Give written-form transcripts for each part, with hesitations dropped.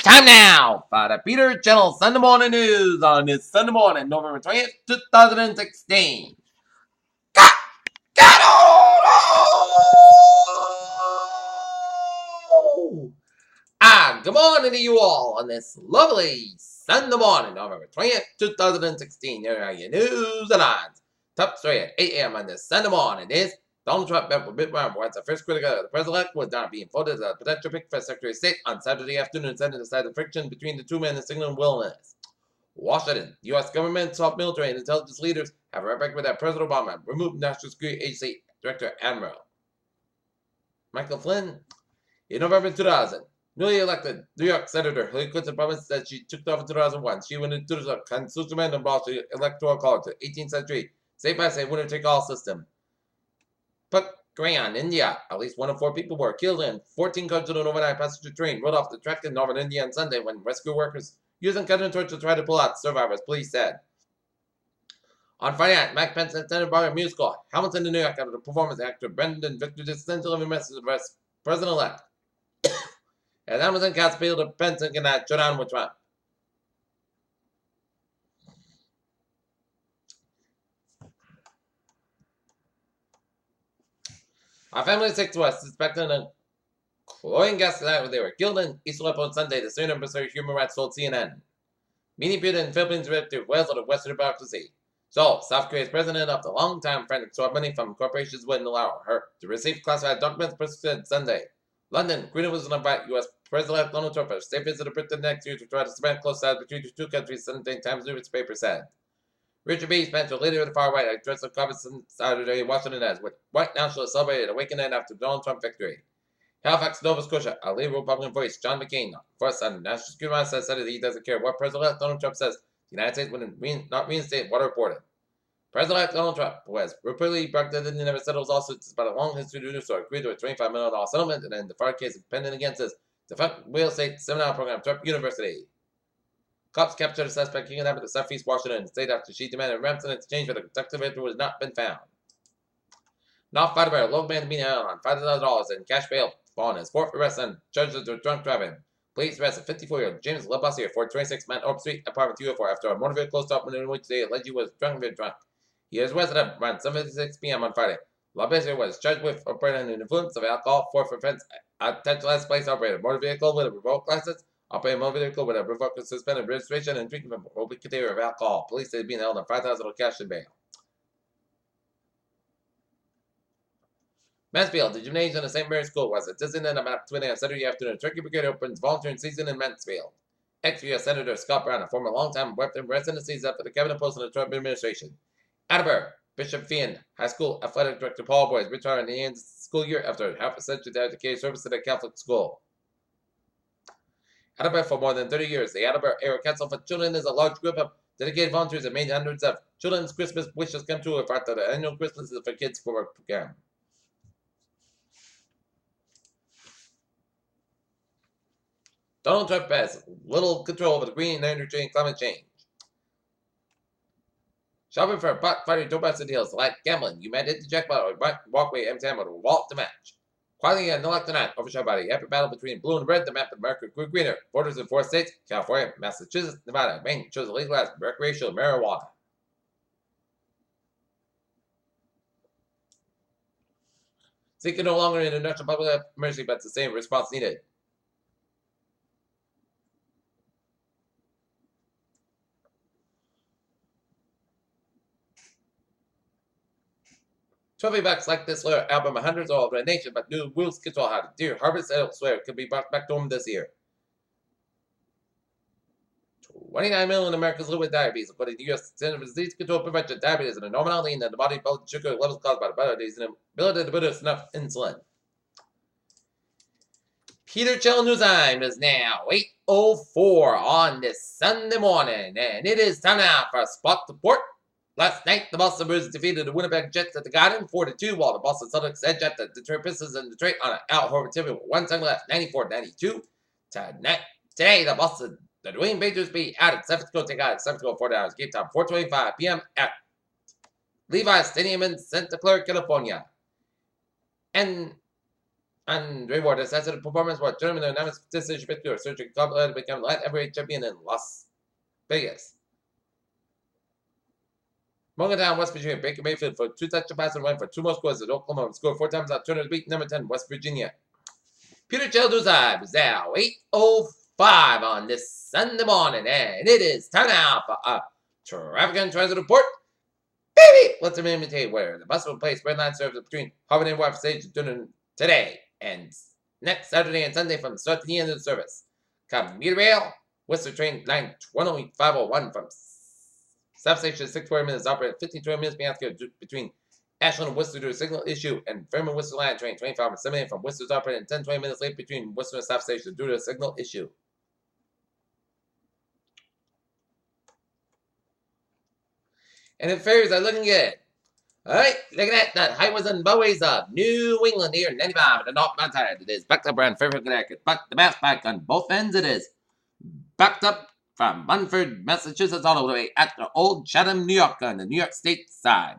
Time now for the Peter Channel Sunday Morning News on this Sunday morning, November 20th, 2016. Got good morning to you all on this lovely Sunday morning, November 20th, 2016. Here are your news and odds. Top story at 8 a.m. on this Sunday morning is Donald Trump met with Mitt Romney once the first critic of the president was not being voted as a potential pick for Secretary of State on Saturday afternoon, sending aside the friction between the two men and signaling willingness. Washington, the U.S. government, top military, and intelligence leaders have right with that President Obama removed National Security Agency Director Admiral Michael Flynn in November 2000. Newly elected New York Senator Hillary Clinton promised that she took off in 2001. She went into the constitutional amendment abolished the Electoral College, the 18th century, state-by-state winner-take-all system. Pakistan, India. At least 1 of 4 people were killed in 14 cars on an overnight passenger train rolled off the track in northern India on Sunday when rescue workers using cutting torch to try to pull out survivors, police said. On Friday night, Mike Pence attended a musical Hamilton in New York after the performance actor Brendan Victor essential of a message to the president-elect. As Hamilton cast appeal to Pence and cannot shut down with Trump. Our family 6 was suspected of cloying gas tonight when they were killed in East Aleppo on Sunday, the Syrian Embassy Human Rights told CNN. Many people in the Philippines to Wales of the Western Democracy. So, South Korea's president of the long-time friend sought money from corporations wouldn't allow her to receive classified documents presented Sunday. London, Greenland was going to invite U.S. President Donald Trump for a state visit to Britain next year to try to cement close ties between the two countries, Sunday Times newspaper said. Richard B. Spencer, leader of the far right, addressed the conference Saturday in Washington as with white nationalists celebrated a awakening after Donald Trump victory. Halifax, Nova Scotia, a lead Republican voice, John McCain, first on National Security said that he doesn't care what President Donald Trump says. The United States would not reinstate what reported. President Donald Trump, who has repeatedly bragged that he never settles lawsuits about a long history to do so, agreed to a $25 million settlement, and in the far case pending against his defunct real estate seminar program, Trump University. Cops captured a suspect kidnapped at Southeast Washington state after she demanded ransom in exchange for the protective victim who has not been found. Not fighter by a local man being held on $5,000 in cash bail on his 4th arrest on charges of drunk driving. Police arrested 54-year-old James Lebassier for 26 Mount Orb Street, apartment 204, after a motor vehicle stop in which they alleged he was drunk. He was arrested at around 7:56 p.m. on Friday. Lebassier was charged with operating under the influence of alcohol, 4th offense, attention place operated motor vehicle with a revoked license, operating a motor vehicle with a revoked suspended registration, and drinking from a container of alcohol. Police said being held on $5,000 cash in bail. Mansfield, the gymnasium of St. Mary's School, was a Disneyland activity on Saturday afternoon. Turkey Brigade opens volunteering season in Mansfield. Ex-U.S. Senator Scott Brown, a former longtime weapon residencies after the cabinet post in the Trump administration. Attleboro, Bishop Finn High School athletic director Paul Boyce retired in the end of the school year after half a century dedicated service to the Catholic school. Attleboro for more than 30 years. The Attleboro Area Council for Children is a large group of dedicated volunteers that made hundreds of children's Christmas wishes come true as part of the annual Christmas for Kids program. Donald Trump has little control over the green energy and climate change. Shopping for a pot fighting dope deals like gambling. You might hit the jackpot or walkway every time with a wall to match. Quietly an election night, overshadowed by the epic battle between blue and red, the map of America grew greener. Voters in 4 states, California, Massachusetts, Nevada, Maine, chose to legalize recreational marijuana. Seeking no longer an international public emergency, but the same response needed. Trophy backs like this album hundreds all over the nation, but new rules control how to deer harvest elsewhere could be brought back to home this year. 29 million Americans live with diabetes, according to the U.S. Center for Disease Control Prevention. Diabetes is an abnormality in the body blood sugar levels caused by the diabetes and ability to produce enough insulin. Peter Channel News Time is now 8:04 on this Sunday morning, and it is time now for a spot report. Last night, the Boston Bruins defeated the Winnipeg Jets at the Garden 4-2, while the Boston Celtics edged at the Detroit Pistons in Detroit on an out-overtime with 1 second left, 94-92. Today, the New England Patriots beat out at San Francisco, take out at San Francisco 4 hours. Game time 4:25 p.m. at Levi's Stadium in Santa Clara, California. And And reward as a performance for German Namis decision victor surgery to become light heavyweight champion in Las Vegas. Morgantown, West Virginia. Baker Mayfield for 2 touchdown passes win for 2 more scores at Oklahoma. Scored 4 times out. Turner beat number 10, West Virginia. Peter Childuzai is now 8:05 on this Sunday morning, and it is time now for a traffic and transit report. Baby, let's imitate where the bus will place red line service between Harvard and Wharf Stage today and next Saturday and Sunday from the start to the end of the service. Commuter rail, Worcester train line 20501 from South Station 6 minutes operated 15-20 minutes behind schedule between Ashland and Worcester due to signal issue, and Fairmont Worcester line train 25 and 7 from Worcester's operated 10-20 minutes late between Worcester and South Station due to a signal issue. And the ferries are looking good. Alright, looking at that highways and byways of New England here, 95 at the northbound side. It is backed up around Fairfield, Connecticut. But the mass back on both ends it is backed up from Munford, Massachusetts, all the way at the Old Chatham, New York, on the New York State side.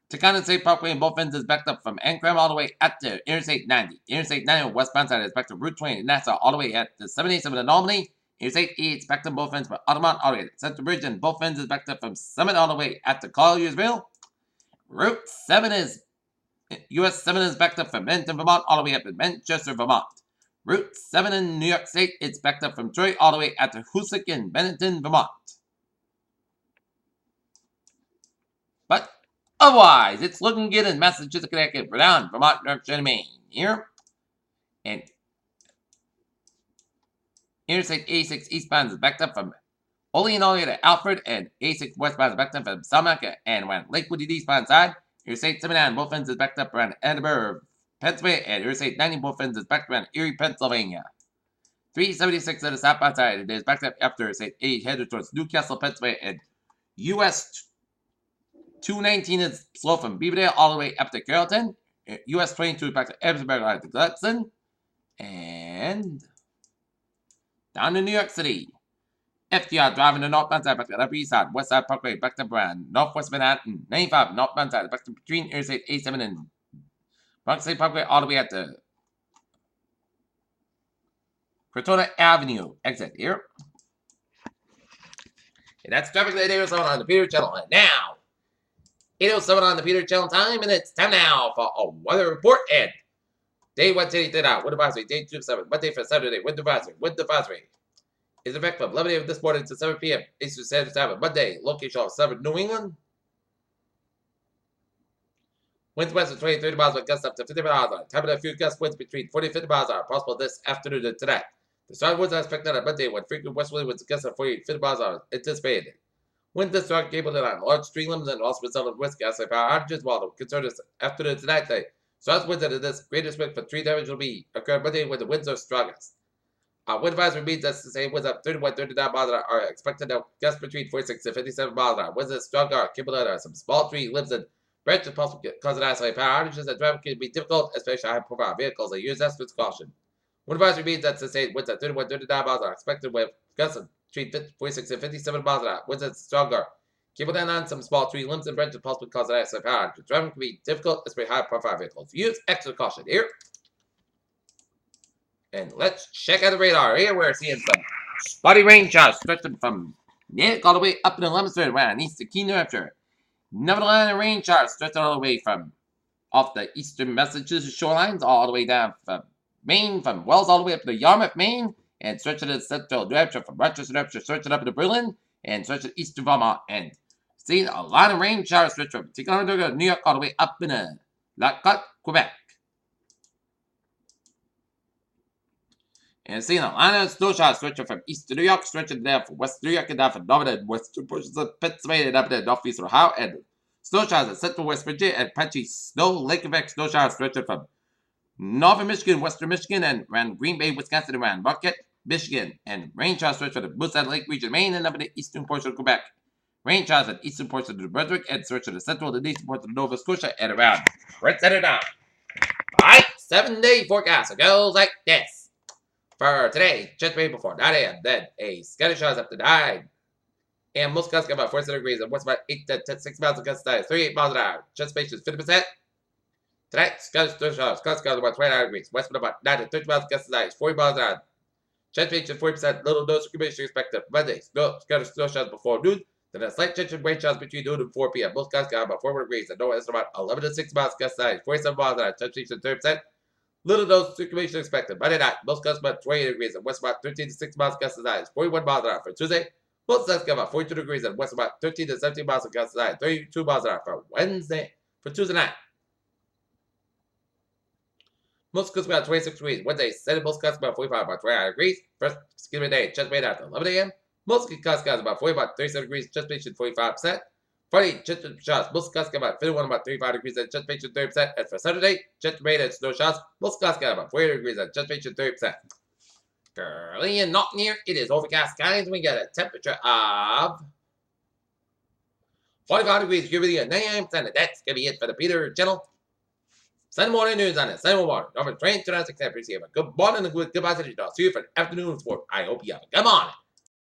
Taconic State Parkway in both ends is backed up from Ancram all the way at the Interstate 90. Interstate 90 on westbound side is backed to Route 20 in Nassau all the way at the 787 in Albany. Interstate 8 is backed up both ends from Altamont all the way at Central Bridge, and both ends is backed up from Summit all the way at the Colliersville. Route 7 is US 7 is backed up from Benton, Vermont all the way up to Manchester, Vermont. Route 7 in New York State, it's backed up from Troy all the way at the Hoosick in Bennington, Vermont. But otherwise, it's looking good in Massachusetts, Connecticut, Rhode Island, Vermont, New Hampshire, and Maine. Here. And Interstate 86 eastbound is backed up from Olean all the way to Alfred, and 86 westbound is backed up from Salmaca and when Lakewood the eastbound side. Interstate 79 both ends is backed up around Edinburgh, Pennsylvania, and Interstate 90 both ends is backed around Erie, Pennsylvania. 376 at the southbound side, it is backed up after Interstate 8 headed towards Newcastle, Pennsylvania, and US 219 is slow from Beaverdale all the way up to Carrollton. US 22 back to Evansburg to Gladson. And down to New York City. FDR driving the northbound side back to the upper east side, west side Parkway back to Brand, northwest Manhattan, 95 northbound side back to between Interstate 87 and Bronx State Parkway all the way at the Crotona Avenue exit here. And that's traffic at 807 on the Peter Channel. And now, 807 on the Peter Channel time, and it's time now for a weather report. And day 1 today, day out, wind advisory, day 2 of 7, Monday for Saturday, wind advisory. Is effective from 11 a.m. this morning to 7 p.m. Eastern Standard Time. Monday, location of 7 New England. Winds west of 20 30 miles per gusts up to 50 miles an hour. Time of a few gust winds between 40 and 50 miles an hour. Possible this afternoon and tonight. The strong winds are expected on Monday when frequent westerly winds gusts of 40 and 50 miles an hour anticipated. Wind this strong cable on large stream limits and also result in west gas power outages, while the concern is afternoon and tonight. Strong winds at this greatest risk for tree damage will be occurring Monday when the winds are strongest. Wind advisory means that the same winds up 31 39 miles an hour are expected to gust between 46 and 57 miles an hour. Winds that stronger cable are some small tree limbs and branches possible causing isolated power outages that driving can be difficult, especially high profile vehicles that use this with caution. Wind advisory means that the same winds at 31 39 miles an hour are expected with gusts between 46 and 57 miles an hour. Winds that stronger cable on some small tree limbs and branches possible causing isolated power outages. Driving can be difficult, especially high profile vehicles. Use extra caution here. And let's check out the radar. Here we're seeing some spotty rain showers stretching from Natick all the way up in the 11th Street around east of Keene, New Hampshire. Neverland rain showers stretching all the way from off the eastern Massachusetts shorelines all the way down from Maine, from Wells all the way up to Yarmouth, Maine, and stretching to central New Hampshire from Rochester, New Hampshire, stretching up into Berlin, and stretching east to Vermont. And seeing a lot of rain showers stretch from Ticonderoga, New York all the way up in Lacotte, Quebec. And seeing a line of snow showers stretching from east to New York, stretching down from west New York and down from northern and western portions of Pennsylvania and up to northeast Ohio, and snow showers in central West Virginia and patchy snow lake effect snow showers stretching from northern Michigan, western Michigan, and around Green Bay, Wisconsin, and around Marquette, Michigan, and rain showers stretching from the Moosehead Lake region, Maine, and up in the eastern portion of Quebec. Rain showers in the eastern portion of New Brunswick and stretching the central and eastern portion of Nova Scotia and around Prince Edward Island. Alright, 7-day forecast. It goes like this. For today, just right before 9 a.m., then a scattered showers up to 9. And most gusts get about 47 degrees and what's about 8 to 6 miles of gust 38 miles an hour. Chest space is 50%. Tonight, Scottish Scottish about 29 degrees. Western about 9 to 30 miles against the ice. 40 miles an hour. Chance range of 40%. Little dose of accumulation expected Monday. Scottish snow showers before noon. Then a slight change in rain showers between noon and 4 p.m. Most skies got about 4 degrees. And north about 11 to 6 miles against the ice. 47 miles an hour. Chance range of 30%. Little dose of circulation expected. Monday night, most gusts about 28 degrees and west about 13 to 6 miles against the ice. 41 miles an hour for Tuesday. Most gusts got about 42 degrees and west about 13 to 17 miles against the ice. 32 miles an hour for Wednesday. For Tuesday night. Most gusts about 26 degrees. Wednesday, Sunday, most gusts about 45, about 29 degrees. First, day, just made after 11 a.m. Most gusts got about 40, about 37 degrees, just made 45%. Friday, jet shots. Most gusts got about 51, about 35 degrees, and jet made 30%. And for Saturday, jet rain and snow shots. Most gusts got about 40 degrees, and jet made 30%. Currently and not near, it is overcast skies. We get a temperature of 45 degrees, humidity at 9%. And that's going to be it for the Peter Channel. Sunday morning news on it. Sunday morning. Over train to 6 Have a good morning and good capacity. I'll see you for the afternoon sport. I hope you have a good morning.